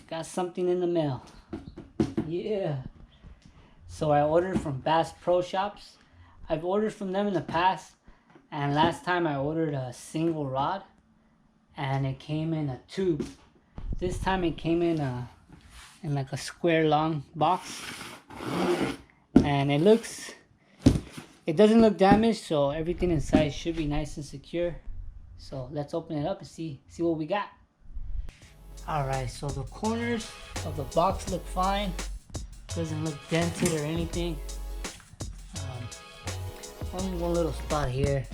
got something in the mail. Yeah. So I ordered from Bass Pro Shops. I've ordered from them in the past, and last time I ordered a single rod and it came in a tube. This time it came in like a square long box, and it doesn't look damaged, so everything inside should be nice and secure. So let's open it up and see what we got. Alright, so the corners of the box look fine. Doesn't look dented or anything. Only one little spot here,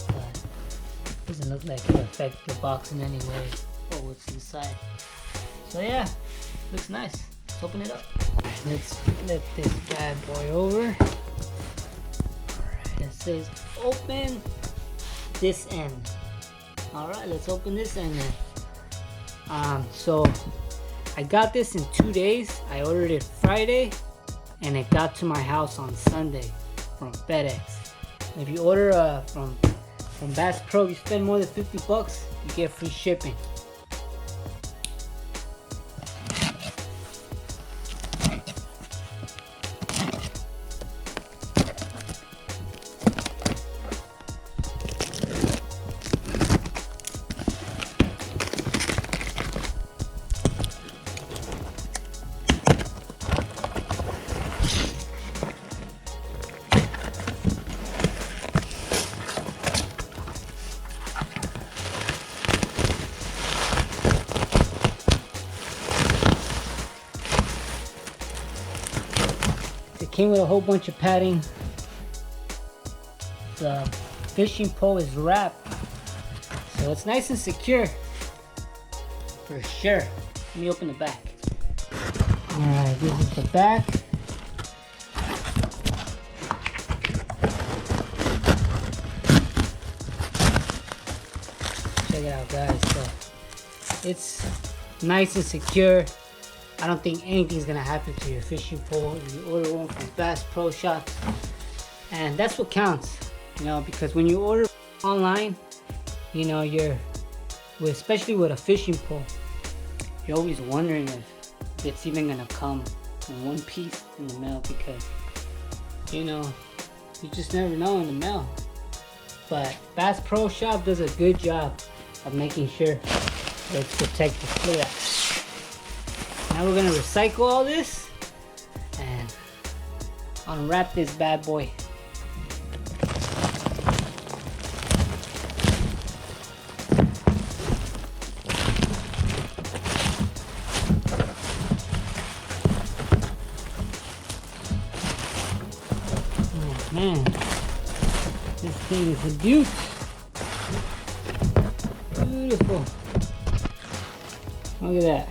but doesn't look like it'll affect the box in any way or what's inside. So yeah, looks nice. Let's open it up. Let's flip this bad boy over. Alright, it says open this end. Alright, let's open this end then. So I got this in 2 days. I ordered it Friday and it got to my house on Sunday from FedEx. If you order from Bass Pro, you spend more than 50 bucks, you get free shipping. Came with a whole bunch of padding. The fishing pole is wrapped, so it's nice and secure for sure. Let me open the back. Alright, this is the back. Check it out, guys. So it's nice and secure. I don't think anything's gonna happen to your fishing pole if you order one from Bass Pro Shops, and that's what counts, you know, because when you order online, you know, especially with a fishing pole, you're always wondering if it's even gonna come in one piece in the mail, because, you know, you just never know in the mail. But Bass Pro Shop does a good job of making sure that it's protected. Look at that. Now we're gonna recycle all this and unwrap this bad boy. Oh man, this thing is a beaut. Beautiful. Look at that.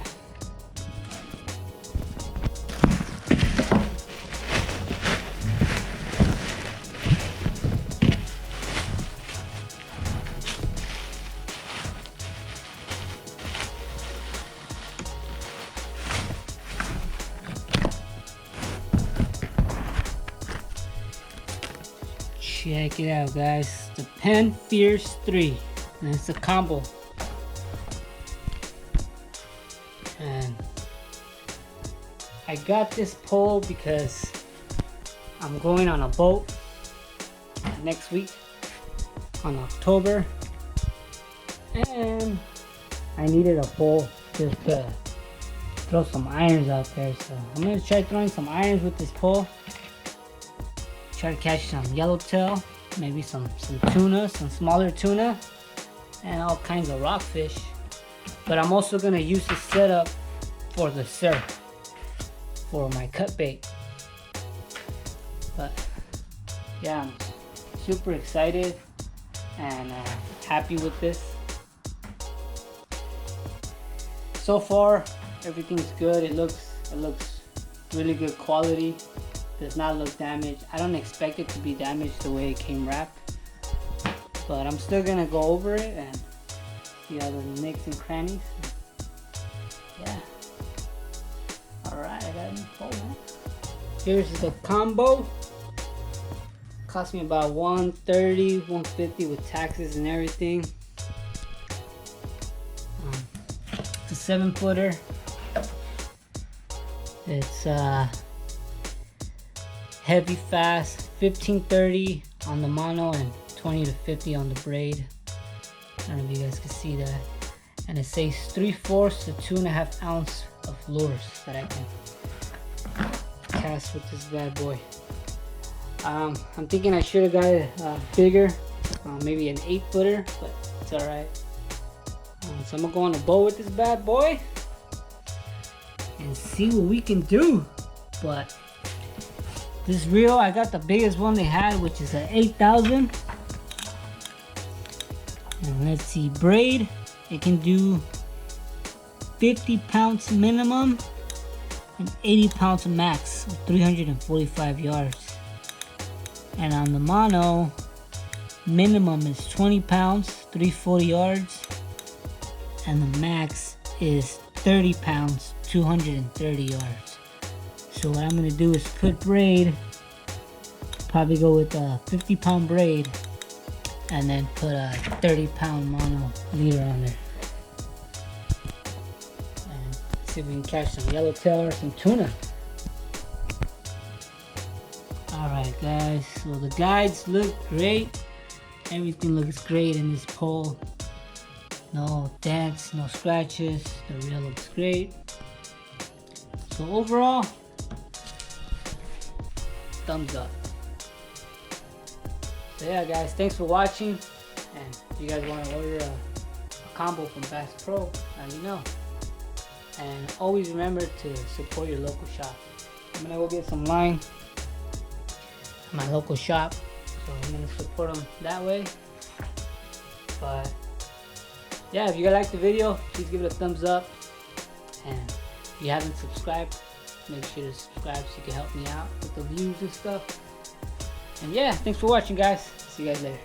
Check it out, guys. The PENN Fierce III, and it's a combo. And I got this pole because I'm going on a boat next week on October, and I needed a pole just to throw some irons out there. So I'm gonna try throwing some irons with this pole. Try to catch some yellowtail, maybe some tuna, some smaller tuna, and all kinds of rockfish. But I'm also gonna use this setup for the surf, for my cut bait. But yeah, I'm super excited and happy with this. So far, everything's good. It looks really good quality. Does not look damaged. I don't expect it to be damaged the way it came wrapped, but I'm still gonna go over it and see all the nicks and crannies. Yeah. Alright, I got a new pole, man. Here's the combo. Cost me about $130, $150 with taxes and everything. It's a 7-footer. It's heavy fast, 15-30 on the mono and 20 to 50 on the braid. I don't know if you guys can see that. And it says 3/4 to 2.5 ounce of lures that I can cast with this bad boy. I'm thinking I should have got it bigger, maybe an 8-footer, but it's alright. So I'm gonna go on a boat with this bad boy and see what we can do. But this reel, I got the biggest one they had, which is an 8,000. And let's see, braid, it can do 50 pounds minimum and 80 pounds max with 345 yards. And on the mono, minimum is 20 pounds, 340 yards. And the max is 30 pounds, 230 yards. So what I'm gonna do is put braid, probably go with a 50-pound braid, and then put a 30-pound mono leader on there. And see if we can catch some yellowtail or some tuna. Alright guys, so the guides look great. Everything looks great in this pole. No dents, no scratches. The reel looks great. So overall, thumbs up. So yeah guys, thanks for watching. And if you guys want to order a combo from Bass Pro, let me know. And always remember to support your local shop. I'm gonna go get some line at my local shop, so I'm gonna support them that way. But yeah, if you guys like the video, please give it a thumbs up. And if you haven't subscribed, make sure to subscribe so you can help me out with the views and stuff. And yeah, thanks for watching guys. See you guys later.